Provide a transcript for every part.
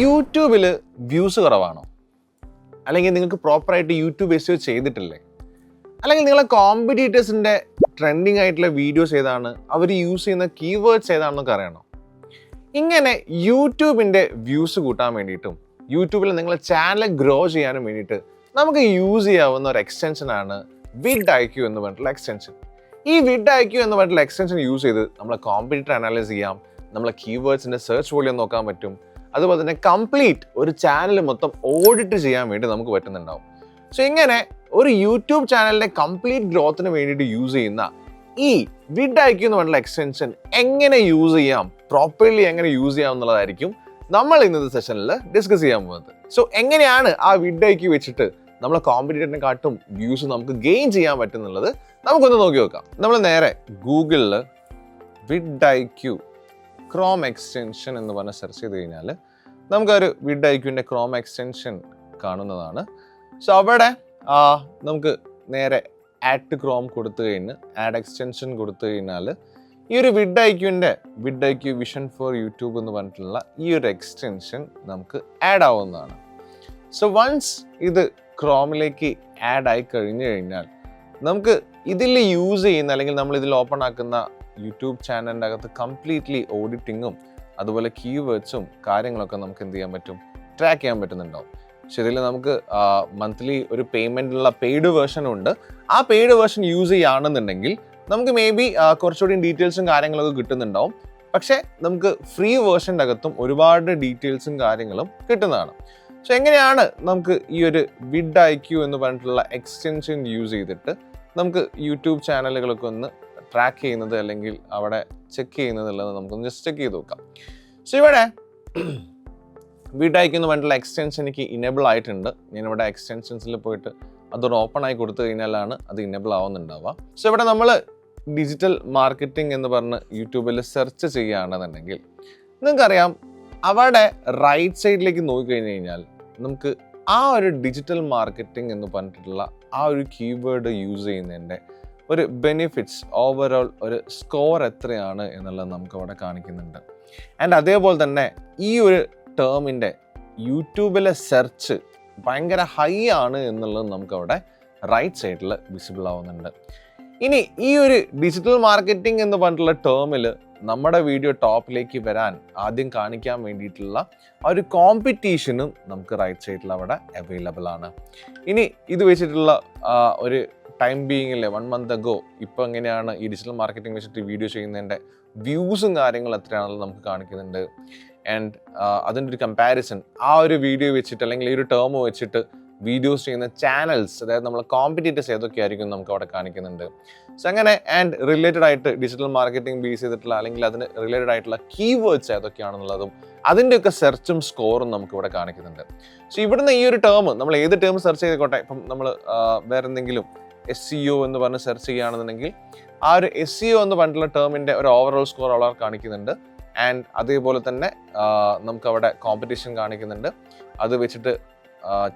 യൂട്യൂബിൽ വ്യൂസ് കുറവാണോ? അല്ലെങ്കിൽ നിങ്ങൾക്ക് പ്രോപ്പറായിട്ട് യൂട്യൂബ് എസ് ചെയ്തിട്ടില്ലേ? അല്ലെങ്കിൽ നിങ്ങളെ കോമ്പറ്റീറ്റേഴ്സിൻ്റെ ട്രെൻഡിങ് ആയിട്ടുള്ള വീഡിയോസ് ഏതാണ്, അവർ യൂസ് ചെയ്യുന്ന കീവേഡ്സ് ഏതാണെന്നൊക്കെ അറിയണോ? ഇങ്ങനെ യൂട്യൂബിൻ്റെ വ്യൂസ് കൂട്ടാൻ വേണ്ടിയിട്ടും യൂട്യൂബിൽ നിങ്ങളെ ചാനൽ ഗ്രോ ചെയ്യാനും വേണ്ടിയിട്ട് നമുക്ക് യൂസ് ചെയ്യാവുന്ന ഒരു എക്സ്റ്റൻഷനാണ് vidIQ എന്ന് പറഞ്ഞിട്ടുള്ള എക്സ്റ്റൻഷൻ. ഈ vidIQ എന്ന് പറഞ്ഞിട്ടുള്ള എക്സ്റ്റൻഷൻ യൂസ് ചെയ്ത് നമ്മളെ കോമ്പറ്റീറ്റർ അനലൈസ് ചെയ്യാം, നമ്മളെ കീവേഡ്സിൻ്റെ സെർച്ച് വോളിയം നോക്കാൻ പറ്റും. അതുപോലെ തന്നെ കംപ്ലീറ്റ് ഒരു ചാനൽ മൊത്തം ഓഡിറ്റ് ചെയ്യാൻ വേണ്ടി നമുക്ക് പറ്റുന്നുണ്ടാവും. സോ ഇങ്ങനെ ഒരു യൂട്യൂബ് ചാനലിൻ്റെ കംപ്ലീറ്റ് ഗ്രോത്തിന് വേണ്ടിയിട്ട് യൂസ് ചെയ്യുന്ന ഈ vidIQ എന്ന് പറഞ്ഞിട്ടുള്ള എക്സ്റ്റൻഷൻ എങ്ങനെ യൂസ് ചെയ്യാം, പ്രോപ്പർലി എങ്ങനെ യൂസ് ചെയ്യാം എന്നുള്ളതായിരിക്കും നമ്മൾ ഇന്നത്തെ സെഷനിൽ ഡിസ്കസ് ചെയ്യാൻ പോകുന്നത്. സോ എങ്ങനെയാണ് ആ vidIQ വെച്ചിട്ട് നമ്മളെ കോമ്പറ്റീറ്ററിനെ കാട്ടും വ്യൂസ് നമുക്ക് ഗെയിൻ ചെയ്യാൻ പറ്റുന്നുള്ളത് നമുക്കൊന്ന് നോക്കി നോക്കാം. നമ്മൾ നേരെ ഗൂഗിളിൽ vidIQ ക്രോം എക്സ്റ്റൻഷൻ എന്ന് പറഞ്ഞ് സെർച്ച് ചെയ്ത് കഴിഞ്ഞാൽ നമുക്കൊരു vidIQൻ്റെ ക്രോം എക്സ്റ്റൻഷൻ കാണുന്നതാണ്. സോ അവിടെ നമുക്ക് നേരെ ആഡ് ക്രോം കൊടുത്തു കഴിഞ്ഞ് ആഡ് എക്സ്റ്റൻഷൻ കൊടുത്തു കഴിഞ്ഞാൽ ഈ ഒരു vidIQ വിഷൻ ഫോർ യൂട്യൂബ് എന്ന് പറഞ്ഞിട്ടുള്ള ഈ ഒരു എക്സ്റ്റൻഷൻ നമുക്ക് ആഡ് ആവുന്നതാണ്. സോ വൺസ് ഇത് ക്രോമിലേക്ക് ആഡ് ആയി കഴിഞ്ഞു കഴിഞ്ഞാൽ നമുക്ക് ഇതിൽ യൂസ് ചെയ്യുന്ന അല്ലെങ്കിൽ നമ്മൾ ഇതിൽ ഓപ്പൺ ആക്കുന്ന യൂട്യൂബ് ചാനലിൻ്റെ അകത്ത് കംപ്ലീറ്റ്ലി ഓഡിറ്റിങ്ങും അതുപോലെ കീവേഡ്സും കാര്യങ്ങളൊക്കെ നമുക്ക് എന്ത് ചെയ്യാൻ പറ്റും, ട്രാക്ക് ചെയ്യാൻ പറ്റുന്നുണ്ടാവും. പക്ഷെ ഇതിൽ നമുക്ക് മന്ത്ലി ഒരു പേയ്മെൻറ്റുള്ള പെയ്ഡ് വേർഷൻ ഉണ്ട്. ആ പെയ്ഡ് വേർഷൻ യൂസ് ചെയ്യുകയാണെന്നുണ്ടെങ്കിൽ നമുക്ക് മേ ബി കുറച്ചുകൂടി ഡീറ്റെയിൽസും കാര്യങ്ങളൊക്കെ കിട്ടുന്നുണ്ടാവും. പക്ഷേ നമുക്ക് ഫ്രീ വേർഷൻ്റെ അകത്തും ഒരുപാട് ഡീറ്റെയിൽസും കാര്യങ്ങളും കിട്ടുന്നതാണ്. സോ എങ്ങനെയാണ് നമുക്ക് ഈ ഒരു vidIQ എന്ന് പറഞ്ഞിട്ടുള്ള എക്സ്റ്റൻഷൻ യൂസ് ചെയ്തിട്ട് നമുക്ക് യൂട്യൂബ് ചാനലുകളൊക്കെ ഒന്ന് ട്രാക്ക് ചെയ്യുന്നത് അല്ലെങ്കിൽ അവിടെ ചെക്ക് ചെയ്യുന്നത് ഉള്ളത് നമുക്കൊന്ന് ജസ്റ്റ് ചെക്ക് ചെയ്ത് നോക്കാം. സോ ഇവിടെ vidIQ എന്ന് പറഞ്ഞിട്ടുള്ള എക്സ്റ്റൻഷൻ എനിക്ക് ഇനേബിൾ ആയിട്ടുണ്ട്. ഞാനിവിടെ എക്സ്റ്റൻഷൻസിൽ പോയിട്ട് അതൊരു ഓപ്പൺ ആയി കൊടുത്തു കഴിഞ്ഞാലാണ് അത് ഇനേബിൾ ആവുന്നുണ്ടാവുക. സോ ഇവിടെ നമ്മൾ ഡിജിറ്റൽ മാർക്കറ്റിംഗ് എന്ന് പറഞ്ഞ് യൂട്യൂബിൽ സെർച്ച് ചെയ്യുകയാണെന്നുണ്ടെങ്കിൽ നിങ്ങൾക്കറിയാം അവിടെ റൈറ്റ് സൈഡിലേക്ക് നോക്കിക്കഴിഞ്ഞ് കഴിഞ്ഞാൽ നമുക്ക് ആ ഒരു ഡിജിറ്റൽ മാർക്കറ്റിംഗ് എന്ന് പറഞ്ഞിട്ടുള്ള ആ ഒരു കീവേഡ് യൂസ് ചെയ്യുന്നതിൻ്റെ ഒരു ബെനിഫിറ്റ്സ് ഓവറോൾ ഒരു സ്കോർ എത്രയാണ് എന്നുള്ളത് നമുക്ക് അവിടെ കാണിക്കുന്നുണ്ട്. ആൻഡ് അതേപോലെ തന്നെ ഈ ഒരു ടേമിൻ്റെ യൂട്യൂബിലെ സെർച്ച് ഭയങ്കര ഹൈ ആണ് എന്നുള്ളത് നമുക്കവിടെ റൈറ്റ് സൈഡിൽ വിസിബിൾ ആവുന്നുണ്ട്. ഇനി ഈ ഒരു ഡിജിറ്റൽ മാർക്കറ്റിംഗ് എന്ന് പറഞ്ഞിട്ടുള്ള ടേമിൽ നമ്മുടെ വീഡിയോ ടോപ്പിലേക്ക് വരാൻ ആദ്യം കാണിക്കാൻ വേണ്ടിയിട്ടുള്ള ആ ഒരു കോമ്പറ്റീഷനും നമുക്ക് റൈറ്റ് സൈഡിൽ അവിടെ അവൈലബിൾ ആണ്. ഇനി ഇത് വെച്ചിട്ടുള്ള ഒരു ടൈം ബീയിങ്ങിലെ 1 month ago ഇപ്പോൾ എങ്ങനെയാണ് ഈ ഡിജിറ്റൽ മാർക്കറ്റിംഗ് വെച്ചിട്ട് വീഡിയോ ചെയ്യുന്നതിൻ്റെ വ്യൂസും കാര്യങ്ങളും എത്രയാണെന്ന് നമുക്ക് കാണിക്കുന്നുണ്ട്. ആൻഡ് അതിൻ്റെ ഒരു കമ്പാരിസൺ ആ ഒരു വീഡിയോ വെച്ചിട്ട് അല്ലെങ്കിൽ ഈ ഒരു ടേം വെച്ചിട്ട് വീഡിയോസ് ചെയ്യുന്ന ചാനൽസ്, അതായത് നമ്മളെ കോമ്പറ്റീറ്റേഴ്സ് ഏതൊക്കെയായിരിക്കും നമുക്ക് അവിടെ കാണിക്കുന്നുണ്ട്. സോ അങ്ങനെ ആൻഡ് റിലേറ്റഡ് ആയിട്ട് ഡിജിറ്റൽ മാർക്കറ്റിംഗ് ബേസ് ചെയ്തിട്ടുള്ള അല്ലെങ്കിൽ അതിന് റിലേറ്റഡ് ആയിട്ടുള്ള കീവേഡ്സ് ഏതൊക്കെയാണെന്നുള്ളതും അതിൻ്റെയൊക്കെ സെർച്ചും സ്കോറും നമുക്ക് ഇവിടെ കാണിക്കുന്നുണ്ട്. സോ ഇവിടുന്ന് ഈ ഒരു ടേം നമ്മൾ ഏത് ടേം സെർച്ച് ചെയ്തോട്ടെ, ഇപ്പം നമ്മൾ വേറെ എന്തെങ്കിലും SEO എന്ന് പറഞ്ഞ് സെർച്ച് ചെയ്യുകയാണെന്നുണ്ടെങ്കിൽ ആ ഒരു SEO എന്ന് പറഞ്ഞിട്ടുള്ള ടേമിൻ്റെ ഒരു ഓവറോൾ സ്കോർ അവിടെ കാണിക്കുന്നുണ്ട്. ആൻഡ് അതേപോലെ തന്നെ നമുക്കവിടെ കോമ്പറ്റീഷൻ കാണിക്കുന്നുണ്ട്. അത് വെച്ചിട്ട്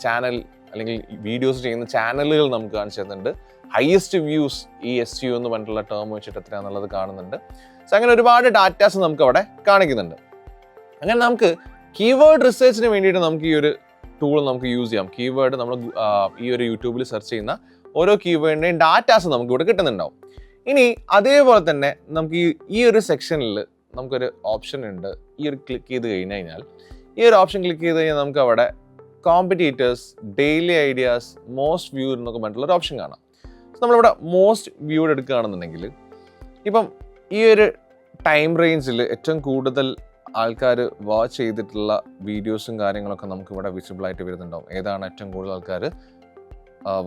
ചാനൽ അല്ലെങ്കിൽ വീഡിയോസ് ചെയ്യുന്ന ചാനലുകൾ നമുക്ക് കാണിച്ചു തരുന്നുണ്ട്. ഹയസ്റ്റ് വ്യൂസ് ഈ SEO എന്ന് പറഞ്ഞിട്ടുള്ള ടേം വെച്ചിട്ട് എത്രയാണെന്നുള്ളത് കാണുന്നുണ്ട്. സോ അങ്ങനെ ഒരുപാട് ഡാറ്റാസ് നമുക്ക് അവിടെ കാണിക്കുന്നുണ്ട്. അങ്ങനെ നമുക്ക് കീവേഡ് റിസർച്ചിന് വേണ്ടിയിട്ട് നമുക്ക് ഈ ഒരു ടൂൾ നമുക്ക് യൂസ് ചെയ്യാം. കീവേഡ് നമ്മൾ ഈ ഒരു യൂട്യൂബിൽ സെർച്ച് ചെയ്യുന്ന ഓരോ കീവേഡിൻ്റെയും ഡാറ്റാസ് നമുക്ക് ഇവിടെ കിട്ടുന്നുണ്ടാവും. ഇനി അതേപോലെ തന്നെ നമുക്ക് ഈ ഒരു സെക്ഷനിൽ നമുക്കൊരു ഓപ്ഷൻ ഉണ്ട്. ഈ ഒരു ക്ലിക്ക് ചെയ്ത് കഴിഞ്ഞാൽ ഈ ഒരു ഓപ്ഷൻ ക്ലിക്ക് ചെയ്ത് കഴിഞ്ഞാൽ നമുക്ക് അവിടെ competitors, daily ideas, most viewed എന്നൊക്കെ പറഞ്ഞിട്ടുള്ള ഒരു ഓപ്ഷൻ കാണാം. നമ്മളിവിടെ മോസ്റ്റ് വ്യൂഡ് എടുക്കുകയാണെന്നുണ്ടെങ്കിൽ ഇപ്പം ഈ ഒരു ടൈം റേഞ്ചിൽ ഏറ്റവും കൂടുതൽ ആൾക്കാർ വാച്ച് ചെയ്തിട്ടുള്ള വീഡിയോസും കാര്യങ്ങളൊക്കെ നമുക്കിവിടെ വിസിബിളായിട്ട് വരുന്നുണ്ടാവും. ഏതാണ് ഏറ്റവും കൂടുതൽ ആൾക്കാർ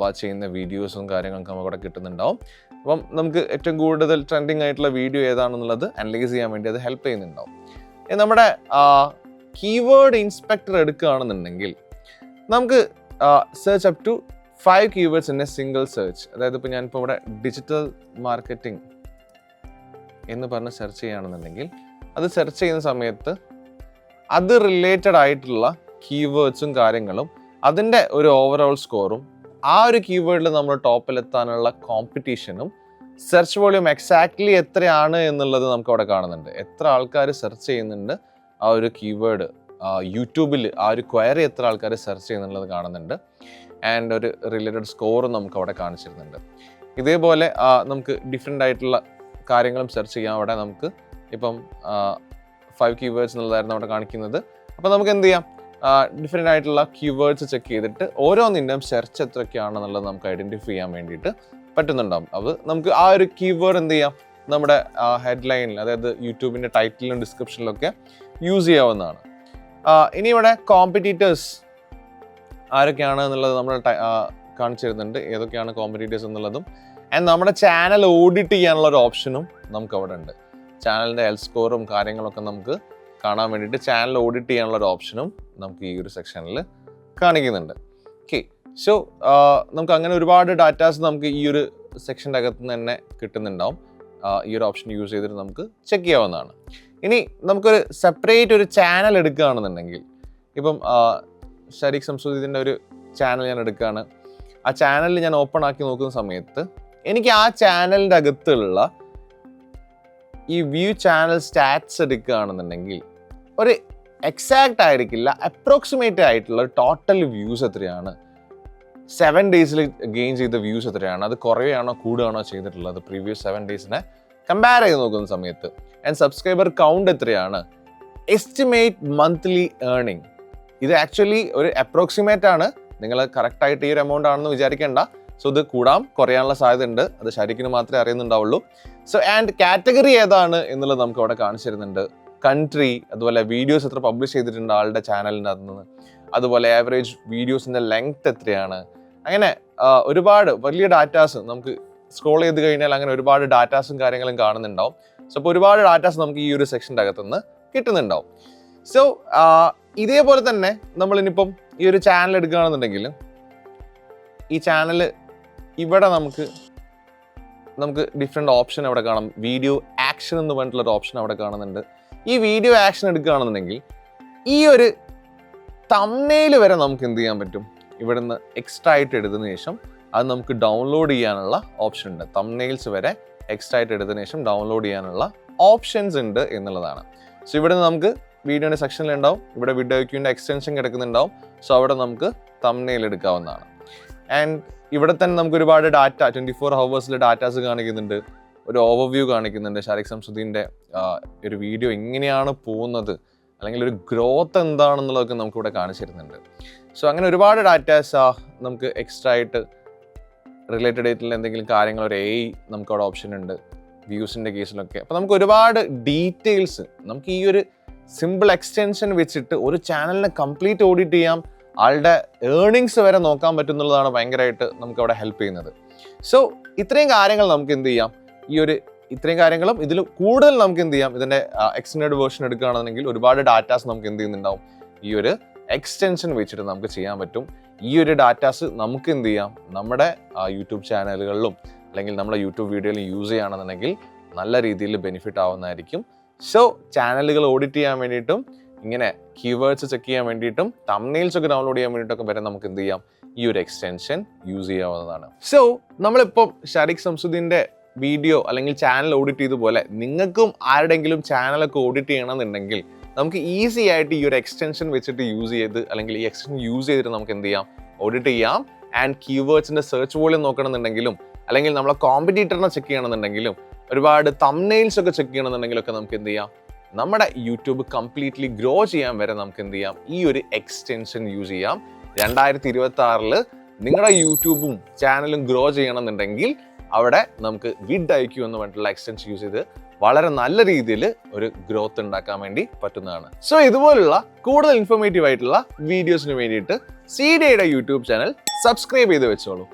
വാച്ച് ചെയ്യുന്ന വീഡിയോസും കാര്യങ്ങളൊക്കെ നമുക്കവിടെ കിട്ടുന്നുണ്ടാവും. അപ്പം നമുക്ക് ഏറ്റവും കൂടുതൽ ട്രെൻഡിങ് ആയിട്ടുള്ള വീഡിയോ ഏതാണെന്നുള്ളത് അനലൈസ് ചെയ്യാൻ വേണ്ടി അത് ഹെൽപ്പ് ചെയ്യുന്നുണ്ടാവും. നമ്മുടെ കീവേഡ് ഇൻസ്പെക്ടർ എടുക്കുകയാണെന്നുണ്ടെങ്കിൽ നമുക്ക് search up to 5 keywords in a single search. അതായത് ഇപ്പോൾ ഞാനിപ്പോൾ ഇവിടെ ഡിജിറ്റൽ മാർക്കറ്റിംഗ് എന്ന് പറഞ്ഞ് സെർച്ച് ചെയ്യുകയാണെന്നുണ്ടെങ്കിൽ അത് സെർച്ച് ചെയ്യുന്ന സമയത്ത് അത് റിലേറ്റഡ് ആയിട്ടുള്ള കീവേഡ്സും കാര്യങ്ങളും അതിൻ്റെ ഒരു ഓവറോൾ സ്കോറും ആ ഒരു കീവേഡിൽ നമ്മൾ ടോപ്പിലെത്താനുള്ള കോമ്പറ്റീഷനും സെർച്ച് വോളിയം എക്സാക്ട്ലി എത്രയാണ് എന്നുള്ളത് നമുക്ക് അവിടെ കാണുന്നുണ്ട്. എത്ര ആൾക്കാർ സെർച്ച് ചെയ്യുന്നുണ്ട് ആ ഒരു കീവേഡ് യൂട്യൂബിൽ ആ ഒരു ക്വയറി എത്ര ആൾക്കാർ സെർച്ച് ചെയ്യുന്നുള്ളത് കാണുന്നുണ്ട്. ആൻഡ് ഒരു റിലേറ്റഡ് സ്കോറും നമുക്ക് അവിടെ കാണിച്ചിരുന്നുണ്ട്. ഇതേപോലെ നമുക്ക് ഡിഫറെൻ്റ് ആയിട്ടുള്ള കാര്യങ്ങളും സെർച്ച് ചെയ്യാം. അവിടെ നമുക്ക് ഇപ്പം 5 keywords എന്നുള്ളതായിരുന്നു അവിടെ കാണിക്കുന്നത്. അപ്പോൾ നമുക്ക് എന്ത് ചെയ്യാം, ഡിഫറെൻ്റ് ആയിട്ടുള്ള കീവേഡ്സ് ചെക്ക് ചെയ്തിട്ട് ഓരോന്നിൻ്റെയും സെർച്ച് എത്രയൊക്കെയാണെന്നുള്ളത് നമുക്ക് ഐഡൻറ്റിഫൈ ചെയ്യാൻ വേണ്ടിയിട്ട് പറ്റുന്നുണ്ടാകും. അത് നമുക്ക് ആ ഒരു കീവേഡ് എന്ത് ചെയ്യാം, നമ്മുടെ ഹെഡ്ലൈനിൽ, അതായത് യൂട്യൂബിൻ്റെ ടൈറ്റിലും ഡിസ്ക്രിപ്ഷനിലൊക്കെ യൂസ് ചെയ്യാവുന്നതാണ്. ഇനി ഇവിടെ കോമ്പറ്റീറ്റേഴ്സ് ആരൊക്കെയാണ് എന്നുള്ളത് നമ്മൾ കാണിച്ചു തരുന്നുണ്ട്, ഏതൊക്കെയാണ് കോമ്പറ്റീറ്റേഴ്സ് എന്നുള്ളതും. ആൻഡ് നമ്മുടെ ചാനൽ ഓഡിറ്റ് ചെയ്യാനുള്ള ഒരു ഓപ്ഷനും നമുക്ക് അവിടെ ഉണ്ട്. ചാനലിൻ്റെ ഹെൽത്ത് സ്കോറും കാര്യങ്ങളൊക്കെ നമുക്ക് കാണാൻ വേണ്ടിയിട്ട് ചാനൽ ഓഡിറ്റ് ചെയ്യാനുള്ള ഒരു ഓപ്ഷനും നമുക്ക് ഈ ഒരു സെക്ഷനിൽ കാണിക്കുന്നുണ്ട്. ഓക്കെ, സോ നമുക്ക് അങ്ങനെ ഒരുപാട് ഡാറ്റാസ് നമുക്ക് ഈ ഒരു സെക്ഷൻ്റെ അകത്ത് നിന്ന് തന്നെ കിട്ടുന്നുണ്ടാവും. ഈ ഒരു ഓപ്ഷൻ യൂസ് ചെയ്തിട്ട് നമുക്ക് ചെക്ക് ചെയ്യാവുന്നതാണ്. ഇനി നമുക്കൊരു സെപ്പറേറ്റ് ഒരു ചാനൽ എടുക്കുകയാണെന്നുണ്ടെങ്കിൽ, ഇപ്പം ഷരീഖ് സംസുദ്ദീൻ്റെ ഒരു ചാനൽ ഞാൻ എടുക്കുകയാണ്. ആ ചാനലിൽ ഞാൻ ഓപ്പൺ ആക്കി നോക്കുന്ന സമയത്ത് എനിക്ക് ആ ചാനലിൻ്റെ അകത്തുള്ള ഈ വ്യൂ ചാനൽ സ്റ്റാറ്റ്സ് എടുക്കുകയാണെന്നുണ്ടെങ്കിൽ ഒരു എക്സാക്റ്റ് ആയിരിക്കില്ല, അപ്രോക്സിമേറ്റ് ആയിട്ടുള്ള ടോട്ടൽ വ്യൂസ് എത്രയാണ്, 7 days ഗെയിൻ ചെയ്ത വ്യൂസ് എത്രയാണ്, അത് കുറയുകയാണോ കൂടുകയാണോ ചെയ്തിട്ടുള്ളത് പ്രീവിയസ് 7 daysനെ കമ്പയർ ചെയ്ത് നോക്കുന്ന സമയത്ത്, ആൻഡ് സബ്സ്ക്രൈബർ കൗണ്ട് എത്രയാണ്, എസ്റ്റിമേറ്റ് മന്ത്ലി ഏർണിംഗ്. ഇത് ആക്ച്വലി ഒരു അപ്രോക്സിമേറ്റ് ആണ്, നിങ്ങൾ കറക്റ്റായിട്ട് ഈ ഒരു എമൗണ്ട് ആണെന്ന് വിചാരിക്കേണ്ട. സോ ഇത് കൂടാം കുറയാനുള്ള സാധ്യത ഉണ്ട്, അത് ശരിക്കിന് മാത്രമേ അറിയുന്നുണ്ടാവുള്ളൂ. സോ ആൻഡ് കാറ്റഗറി ഏതാണ് എന്നുള്ളത് നമുക്ക് അവിടെ കാണിച്ചു തരുന്നുണ്ട്. കൺട്രി, അതുപോലെ വീഡിയോസ് എത്ര പബ്ലിഷ് ചെയ്തിട്ടുണ്ട് ആളുടെ ചാനലിൻ്റെ അകത്ത് നിന്ന്, അതുപോലെ ആവറേജ് വീഡിയോസിൻ്റെ ലെങ്ത് എത്രയാണ്, അങ്ങനെ ഒരുപാട് വലിയ ഡാറ്റാസ് നമുക്ക് സ്ക്രോൾ ചെയ്ത് കഴിഞ്ഞാൽ അങ്ങനെ ഒരുപാട് ഡാറ്റാസും കാര്യങ്ങളും കാണുന്നുണ്ടാവും. സോ അപ്പോൾ ഒരുപാട് ഡാറ്റാസ് നമുക്ക് ഈ ഒരു സെക്ഷൻ്റെ അകത്തുനിന്ന് കിട്ടുന്നുണ്ടാവും. സോ ഇതേപോലെ തന്നെ നമ്മളിനിപ്പം ഈ ഒരു ചാനൽ എടുക്കുകയാണെന്നുണ്ടെങ്കിൽ, ഈ ചാനൽ ഇവിടെ നമുക്ക് ഡിഫറെൻറ്റ് ഓപ്ഷൻ അവിടെ കാണാം. വീഡിയോ ആക്ഷൻ എന്ന് പറഞ്ഞിട്ടുള്ളൊരു ഓപ്ഷൻ അവിടെ കാണുന്നുണ്ട്. ഈ വീഡിയോ ആക്ഷൻ എടുക്കുകയാണെന്നുണ്ടെങ്കിൽ ഈ ഒരു തംബ്നെയിൽ വരെ നമുക്ക് എന്ത് ചെയ്യാൻ പറ്റും, ഇവിടുന്ന് എക്സ്ട്രാ ആയിട്ട് എടുത്തതിന് ശേഷം അത് നമുക്ക് ഡൗൺലോഡ് ചെയ്യാനുള്ള ഓപ്ഷൻ ഉണ്ട്. തംബ്നെയിൽസ് വരെ എക്സ്ട്രാ ആയിട്ട് എടുത്തതിന് ശേഷം ഡൗൺലോഡ് ചെയ്യാനുള്ള ഓപ്ഷൻസ് ഉണ്ട് എന്നുള്ളതാണ്. സോ ഇവിടെ നമുക്ക് വീഡിയോയുടെ സെക്ഷനിൽ ഉണ്ടാവും, ഇവിടെ വീഡിയോയ്ക്കിൻ്റെ എക്സ്റ്റൻഷൻ കിടക്കുന്നുണ്ടാവും. സോ അവിടെ നമുക്ക് തംബ്നെയിൽ എടുക്കാവുന്നതാണ്. ആൻഡ് ഇവിടെ തന്നെ നമുക്ക് ഒരുപാട് ഡാറ്റ 24 hours ഡാറ്റാസ് കാണിക്കുന്നുണ്ട്, ഒരു ഓവർവ്യൂ കാണിക്കുന്നുണ്ട്. ഷരീഖ് സംസുദ്ദീൻ്റെ ഒരു വീഡിയോ എങ്ങനെയാണ് പോകുന്നത്, അല്ലെങ്കിൽ ഒരു ഗ്രോത്ത് എന്താണെന്നുള്ളതൊക്കെ നമുക്കിവിടെ കാണിച്ചു തരുന്നുണ്ട്. സോ അങ്ങനെ ഒരുപാട് ഡാറ്റാസ് നമുക്ക് എക്സ്ട്രാ ആയിട്ട് റിലേറ്റഡ് ആയിട്ടുള്ള എന്തെങ്കിലും കാര്യങ്ങൾ, ഒരു AI നമുക്കവിടെ ഓപ്ഷൻ ഉണ്ട് വ്യൂസിൻ്റെ കേസിലൊക്കെ. അപ്പോൾ നമുക്ക് ഒരുപാട് ഡീറ്റെയിൽസ് നമുക്ക് ഈ ഒരു സിമ്പിൾ എക്സ്റ്റൻഷൻ വെച്ചിട്ട് ഒരു ചാനലിനെ കംപ്ലീറ്റ് ഓഡിറ്റ് ചെയ്യാം, ആളുടെ ഏർണിങ്സ് വരെ നോക്കാൻ പറ്റുന്നുള്ളതാണ് ഭയങ്കരമായിട്ട് നമുക്ക് അവിടെ ഹെൽപ്പ് ചെയ്യുന്നത്. സോ ഇത്രയും കാര്യങ്ങൾ നമുക്ക് എന്ത് ചെയ്യാം, ഇത്രയും കാര്യങ്ങളും ഇതിൽ കൂടുതൽ നമുക്ക് എന്ത് ചെയ്യാം, ഇതിൻ്റെ എക്സ്റ്റൻഡ് വേർഷൻ എടുക്കുകയാണെന്നുണ്ടെങ്കിൽ ഒരുപാട് ഡാറ്റാസ് നമുക്ക് എന്ത് ചെയ്യുന്നുണ്ടാവും, ഈ ഒരു എക്സ്റ്റൻഷൻ വെച്ചിട്ട് നമുക്ക് ചെയ്യാൻ പറ്റും. ഈ ഒരു ഡാറ്റാസ് നമുക്ക് എന്ത് ചെയ്യാം, നമ്മുടെ യൂട്യൂബ് ചാനലുകളിലും അല്ലെങ്കിൽ നമ്മുടെ യൂട്യൂബ് വീഡിയോയിലും യൂസ് ചെയ്യുകയാണെന്നുണ്ടെങ്കിൽ നല്ല രീതിയിൽ ബെനിഫിറ്റ് ആവുന്നതായിരിക്കും. സോ ചാനലുകൾ ഓഡിറ്റ് ചെയ്യാൻ വേണ്ടിയിട്ടും ഇങ്ങനെ കീവേഡ്സ് ചെക്ക് ചെയ്യാൻ വേണ്ടിയിട്ടും തംബ്നെയിൽസ് ഒക്കെ ഡൗൺലോഡ് ചെയ്യാൻ വേണ്ടിയിട്ടൊക്കെ വരെ നമുക്ക് എന്ത് ചെയ്യാം, ഈ ഒരു എക്സ്റ്റൻഷൻ യൂസ് ചെയ്യാവുന്നതാണ്. സോ നമ്മളിപ്പം ഷരീഖ് സംസുദ്ദീൻ്റെ വീഡിയോ അല്ലെങ്കിൽ ചാനൽ ഓഡിറ്റ് ചെയ്തതുപോലെ നിങ്ങൾക്കും ആരുടെങ്കിലും ചാനലൊക്കെ ഓഡിറ്റ് ചെയ്യണമെന്നുണ്ടെങ്കിൽ നമുക്ക് ഈസി ആയിട്ട് ഈ ഒരു എക്സ്റ്റൻഷൻ വെച്ചിട്ട് യൂസ് ചെയ്ത്, അല്ലെങ്കിൽ ഈ എക്സ്റ്റൻഷൻ യൂസ് ചെയ്തിട്ട് നമുക്ക് എന്ത് ചെയ്യാം, ഓഡിറ്റ് ചെയ്യാം. ആൻഡ് കീവേഡ്സിൻ്റെ സെർച്ച് വോളിയം നോക്കണമെന്നുണ്ടെങ്കിലും, അല്ലെങ്കിൽ നമ്മളെ കോമ്പറ്റീറ്ററിനെ ചെക്ക് ചെയ്യണമെന്നുണ്ടെങ്കിലും, ഒരുപാട് തംബ്നെയിൽസ് ഒക്കെ ചെക്ക് ചെയ്യണമെന്നുണ്ടെങ്കിലൊക്കെ നമുക്ക് എന്ത് ചെയ്യാം, നമ്മുടെ യൂട്യൂബ് കംപ്ലീറ്റ്ലി ഗ്രോ ചെയ്യാൻ വരെ നമുക്ക് എന്ത് ചെയ്യാം, ഈ ഒരു എക്സ്റ്റൻഷൻ യൂസ് ചെയ്യാം. 2026 നിങ്ങളുടെ യൂട്യൂബും ചാനലും ഗ്രോ ചെയ്യണമെന്നുണ്ടെങ്കിൽ അവിടെ നമുക്ക് vidIQ എന്ന് പറഞ്ഞിട്ടുള്ള എക്സ്റ്റൻഷൻ യൂസ് ചെയ്ത് വളരെ നല്ല രീതിയിൽ ഒരു ഗ്രോത്ത് ഉണ്ടാക്കാൻ വേണ്ടി പറ്റുന്നതാണ്. സോ ഇതുപോലുള്ള കൂടുതൽ ഇൻഫോർമേറ്റീവ് ആയിട്ടുള്ള വീഡിയോസിന് വേണ്ടിയിട്ട് CDയുടെ യൂട്യൂബ് ചാനൽ സബ്സ്ക്രൈബ് ചെയ്ത് വെച്ചോളൂ.